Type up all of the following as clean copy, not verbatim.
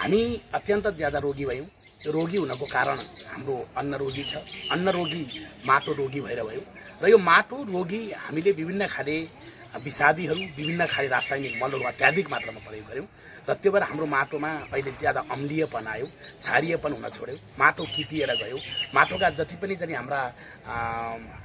हामी अत्यन्त ज्यादा रोगी भयौँ। त्यो रोगी हुनको कारण हाम्रो अन्न रोगी छ, अन्न रोगी माटो रोगी भएर भयो र यो माटो रोगी हामीले विभिन्न खाले विषादीहरू, विभिन्न खाले रासायनिक मलहरू अत्याधिक मात्रामा प्रयोग गऱ्यौँ र त्यो भएर हाम्रो माटोमा अहिले ज्यादा अम्लीयपन आयो, क्षारीयपन हुन छोड्यो, माटो किटिएर गयो। माटोका जति पनि हाम्रा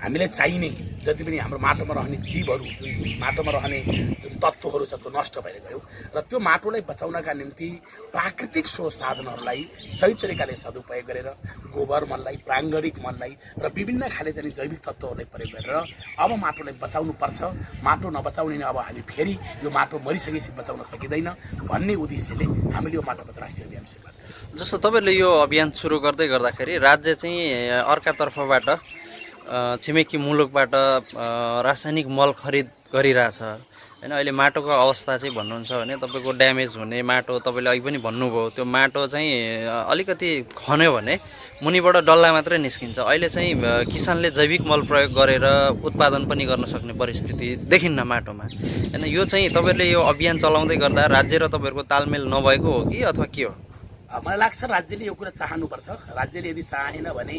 हामीलाई चाहिने जति पनि हाम्रो माटोमा रहने जीवहरू, जुन माटोमा रहने जुन तत्त्वहरू छ त्यो नष्ट भएर गयो र त्यो माटोलाई बचाउनका निम्ति प्राकृतिक स्रोत साधनहरूलाई सही तरिकाले सदुपयोग गरेर गोबर मललाई, प्राङ्गाणिक मललाई र विभिन्न खाले चाहिँ जैविक तत्त्वहरूलाई प्रयोग गरेर अब माटोलाई बचाउनुपर्छ। माटो नबचाउने अब हामी फेरि यो माटो मरिसकेपछि बचाउन सकिँदैन भन्ने उद्देश्यले हामीले यो माटो बचाउ राष्ट्रिय अभियान सुरु गरेका। जस्तो तपाईँले यो अभियान सुरु गर्दै गर्दाखेरि राज्य चाहिँ अर्कातर्फबाट छिमेकी मुलुकबाट रासायनिक मल खरिद गरिरहेछ हैन। अहिले माटोको अवस्था चाहिँ भन्नुहुन्छ भने तपाईँको ड्यामेज हुने माटो, तपाईँले अघि पनि भन्नुभयो त्यो माटो चाहिँ अलिकति खन्यो भने मुनिबाट डल्ला मात्रै निस्किन्छ। अहिले चाहिँ किसानले जैविक मल प्रयोग गरेर उत्पादन पनि गर्न सक्ने परिस्थिति देखिन्न माटोमा हैन। यो चाहिँ तपाईँले यो अभियान चलाउँदै गर्दा राज्य र तपाईँहरूको तालमेल नभएको हो कि अथवा के हो? मलाई लाग्छ राज्यले यो कुरा चाहनुपर्छ। राज्यले यदि चाहेन भने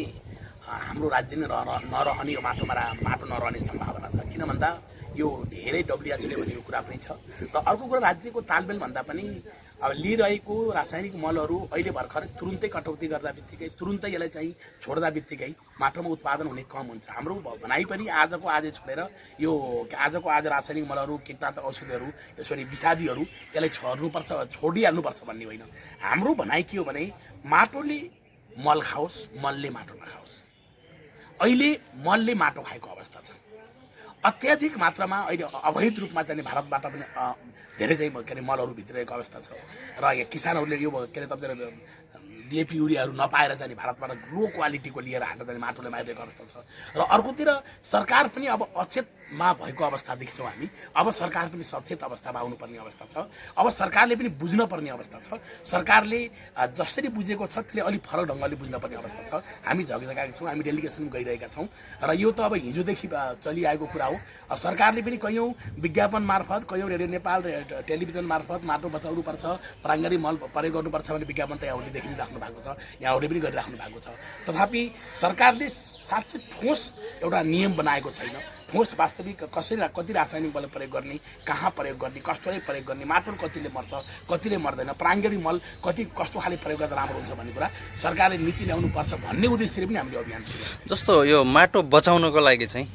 हाम्रो राज्य नै नरहने, यो माटो नरहने सम्भावना छ। किन भन्दा यो धेरै डब्ल्युएचओले भनेको कुरा पनि छ र अर्को कुरा राज्यको तालमेल भन्दा पनि अब लिइरहेको रासायनिक मलहरू अहिले भर्खर तुरुन्तै कटौती गर्दा बित्तिकै, तुरुन्तै यसलाई चाहिँ छोड्दा बित्तिकै माटोमा उत्पादन हुने कम हुन्छ। हाम्रो भनाइ पनि आजको आज छोडेर यो आजको आज रासायनिक मलहरू, कीटनाशक औषधिहरू, यसरी विषादीहरू यसलाई छोड्नुपर्छ, छोडिहाल्नुपर्छ भन्ने होइन। हाम्रो भनाइ के हो भने माटोले मल खाओस्, मलले माटो नखाओस्। अहिले मलले माटो खाएको अवस्था छ। अत्याधिक मात्रामा अहिले अवैध रूपमा चाहिँ भारतबाट पनि धेरै चाहिँ के अरे मलहरू भित्रिरहेको अवस्था छ र यहाँ किसानहरूले यो के अरे तपाईँले डिएपी युरियाहरू नपाएर चाहिँ भारतबाट लो क्वालिटीको लिएर हालेर चाहिँ माटोले मारिरहेको अवस्था छ र अर्कोतिर सरकार पनि अब अचेतमा भएको अवस्था देख्छौँ हामी। अब सरकार पनि सचेत अवस्थामा आउनुपर्ने अवस्था छ। अब सरकारले पनि बुझ्न पर्ने अवस्था छ। सरकारले जसरी बुझेको छ त्यसले अलिक फरक ढङ्गले बुझ्नुपर्ने अवस्था छ। हामी झगिसकेका छौँ, हामी डेलिगेसन गइरहेका छौँ र यो त अब हिजोदेखि चलिआएको कुरा हो। सरकारले पनि कैयौँ विज्ञापन मार्फत, कैयौँ रेडियो नेपाल टेलिभिजन मार्फत माटो बचाउनुपर्छ, प्राङ्गाणिक मल प्रयोग गर्नुपर्छ भन्ने विज्ञापन त यहाँहरूले देखिराख्नु भएको छ, यहाँहरूले पनि गरिराख्नु भएको छ। तथापि सरकारले साँच्चै ठोस एउटा नियम बनाएको छैन। ठोस वास्तविक कसरी कति रासायनिक मल प्रयोग गर्ने, कहाँ प्रयोग गर्ने, कस्तोले प्रयोग गर्ने, माटो कतिले मर्छ, कतिले मर्दैन, प्राङ्गाणिक मल कस्तो खाले प्रयोग गर्दा राम्रो हुन्छ भन्ने कुरा सरकारले नीति ल्याउनुपर्छ भन्ने उद्देश्यले पनि हामीले अभियान सुरु गरेका। जस्तो यो माटो बचाउनको लागि चाहिँ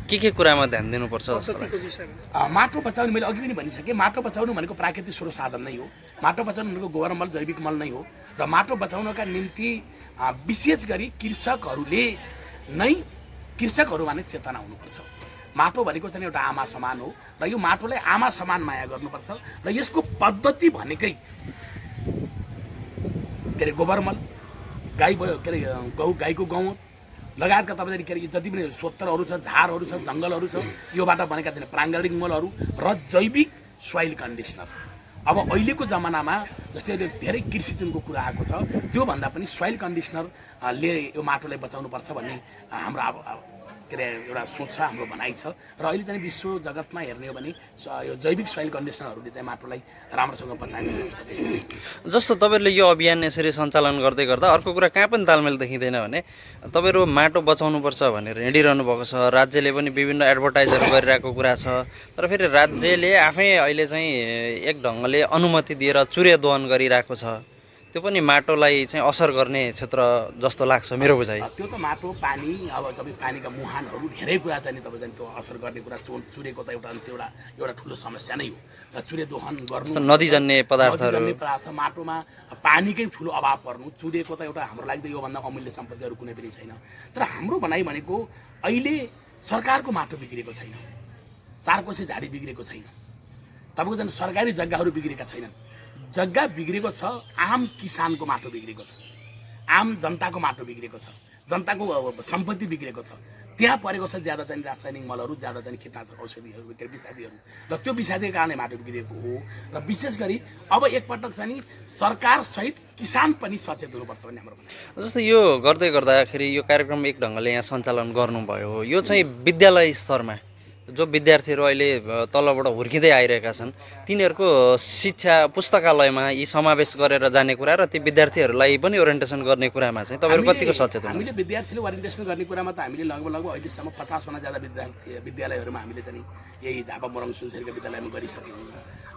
के कुरामा ध्यान दिनुपर्छ जस्तो लाग्छ? माटो बचाउने मैले अघि पनि भनिसकेँ, माटो बचाउनु भनेको प्राकृतिक स्रोत साधन नै हो। माटो बचाउनु भनेको गोबर मल, जैविक मल नै हो र माटो बचाउनका निम्ति विशेष गरी कृषकहरूमा नै चेतना हुनुपर्छ। माटो भनेको चाहिँ एउटा आमा समान हो र यो माटोलाई आमा समान माया गर्नुपर्छ र यसको पद्धति भनेकै के अरे गोबर मल, गाईको गहुँ लगायतका तपाईँले के अरे जति पनि सोत्तरहरू छ, झारहरू छ, जङ्गलहरू छ, योबाट बनेका चाहिँ प्राङ्गाणिक मलहरू र जैविक सोइल कन्डिसनर। अब अहिलेको जमानामा जस्तै धेरै कृषिजनको कुरा आएको छ, त्योभन्दा पनि सोइल कन्डिसनरले यो माटोलाई बचाउनुपर्छ भन्ने हाम्रो के अरे एउटा सोच छ, हाम्रो भनाइ छ र अहिले चाहिँ विश्व जगतमा हेर्ने हो भने यो जैविक सोइल कन्डिसनरहरूले चाहिँ माटोलाई राम्रोसँग बचाउने व्यवस्था देखिन्छ। जस्तो तपाईँहरूले यो अभियान यसरी सञ्चालन गर्दै गर्दा अर्को कुरा कहाँ पनि तालमेल देखिँदैन भने तपाईँहरू माटो बचाउनुपर्छ भनेर हिँडिरहनु भएको छ, राज्यले पनि विभिन्न एडभर्टाइजहरू गरिरहेको कुरा छ, तर फेरि राज्यले आफै अहिले चाहिँ एक ढङ्गले अनुमति दिएर चुरे दोहन गरिरहेको छ। त्यो पनि माटोलाई चाहिँ असर गर्ने क्षेत्र जस्तो लाग्छ मेरो बुझाइ। त्यो त माटो, पानी, अब तपाईँ पानीका मुहानहरू धेरै कुरा चाहिँ तपाईँ चाहिँ त्यो असर गर्ने कुरा चुरेको त एउटा ठुलो समस्या नै हो। र चुरे दोहन गर्नु, नदीजन्य पदार्थहरू, माटोमा पानीकै ठुलो अभाव पर्नु, चुरेको त एउटा हाम्रो लागि त योभन्दा अमूल्य सम्पत्तिहरू कुनै पनि छैन। तर हाम्रो भनाइ भनेको अहिले सरकारको माटो बिग्रेको छैन, चारकोसे झाडी बिग्रेको छैन, तपाईँको झन् सरकारी जग्गाहरू बिग्रेका छैनन्। जग्गा बिग्रेको छ, आम किसानको माटो बिग्रेको छ, आम जनताको माटो बिग्रेको छ, जनताको सम्पत्ति बिग्रेको छ। त्यहाँ परेको छ ज्यादा चाहिँ रासायनिक मलहरू, ज्यादा चाहिँ कीटनाशक औषधिहरू, विषादीहरू र त्यो विषादीको कारणले माटो बिग्रेको हो। र विशेष गरी अब एकपटक चाहिँ सरकारसहित किसान पनि सचेत हुनुपर्छ भन्ने हाम्रो भनाइ। जस्तो यो गर्दै गर्दाखेरि यो कार्यक्रम एक ढङ्गले यहाँ सञ्चालन गर्नुभयो, यो चाहिँ विद्यालय स्तरमा जो विद्यार्थीहरू अहिले तलबाट हुर्किँदै आइरहेका छन् तिनीहरूको शिक्षा पुस्तकालयमा यी समावेश गरेर जाने कुरा र ती विद्यार्थीहरूलाई पनि ओरिएन्टेसन गर्ने कुरामा चाहिँ तपाईँहरू कतिको सचेत हुनुहुन्छ? हामीले विद्यार्थीले ओरिएन्टेसन गर्ने कुरामा त हामीले लगभग अहिलेसम्म 50 भन्दा ज्यादा विद्यालयहरूमा हामीले चाहिँ यही झापा मोरङ सुनसरीको विद्यालयमा गरिसक्यौँ।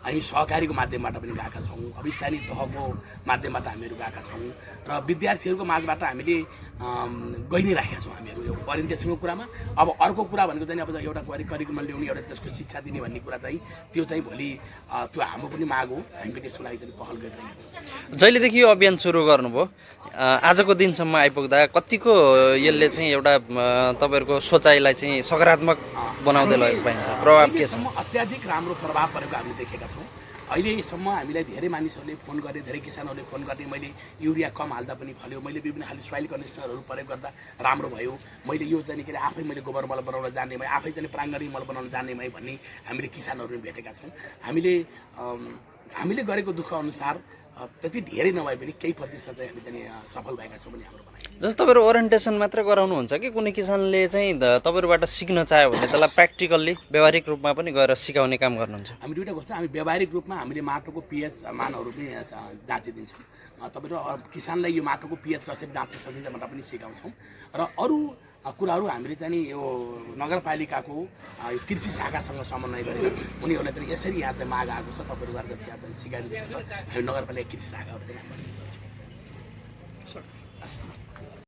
हामी सहकारीको माध्यमबाट पनि गएका छौँ, अब स्थानीय तहको माध्यमबाट हामीहरू गएका छौँ र विद्यार्थीहरूको माझबाट हामीले गइ नै राखेका छौँ हामीहरू यो ओरिएन्टेसनको कुरामा। अब अर्को कुरा भनेको चाहिँ अब एउटा करिकुलम ल्याउने एउटा त्यसको शिक्षा दिने भन्ने कुरा चाहिँ त्यो चाहिँ भोलि त्यो हाम्रो पनि माग हो, हामी पनि त्यसको लागि चाहिँ पहल गरिरहेका छौँ। जहिलेदेखि यो अभियान सुरु गर्नुभयो आजको दिनसम्म आइपुग्दा कतिको यसले चाहिँ एउटा तपाईँहरूको सोचाइलाई चाहिँ सकारात्मक बनाउँदै लगेको पाइन्छ? प्रभाव के छ? अत्याधिक राम्रो प्रभाव परेको हामीले देखेका छौँ। अहिलेसम्म हामीलाई धेरै मानिसहरूले फोन गरे, धेरै किसानहरूले फोन गर्ने, मैले युरिया कम हाल्दा पनि फल्यो, मैले विभिन्न खाले सोइल कन्डिसनरहरू प्रयोग गर्दा राम्रो भयो, मैले यो चाहिँ के अरे आफै मैले गोबर मल बनाउन जान्ने भएँ, आफै चाहिँ प्राङ्गणिक मल बनाउन जान्ने भएँ भन्ने हामीले किसानहरू भेटेका छौँ। हामीले गरेको दुःख अनुसार त्यति धेरै नभए पनि केही प्रतिशत चाहिँ हामी चाहिँ सफल भएका छौँ भने हाम्रो भनाइ। जस्तो तपाईँहरू ओरिएन्टेसन मात्र गराउनुहुन्छ कि कुनै किसानले चाहिँ तपाईँहरूबाट सिक्न चाह्यो भने त्यसलाई प्र्याक्टिकल्ली व्यावहारिक रूपमा पनि गएर सिकाउने काम गर्नुहुन्छ? हामी दुईवटा गर्छौँ। हामी व्यावहारिक रूपमा हामीले माटोको पिएच मानहरू पनि जाँचिदिन्छौँ। तपाईँहरू किसानलाई यो माटोको पिएच कसरी जाँच्न सकिन्छ भनेर पनि सिकाउँछौँ र अरू कुराहरू हामीले चाहिँ यो नगरपालिकाको यो कृषि शाखासँग समन्वय गरेर उनीहरूलाई चाहिँ यसरी यहाँ चाहिँ माग आएको छ, तपाईँहरू गरेर त्यहाँ चाहिँ सिकाइदिनु हामी नगरपालिका कृषि शाखाहरू चाहिँ हामी गर्छौँ।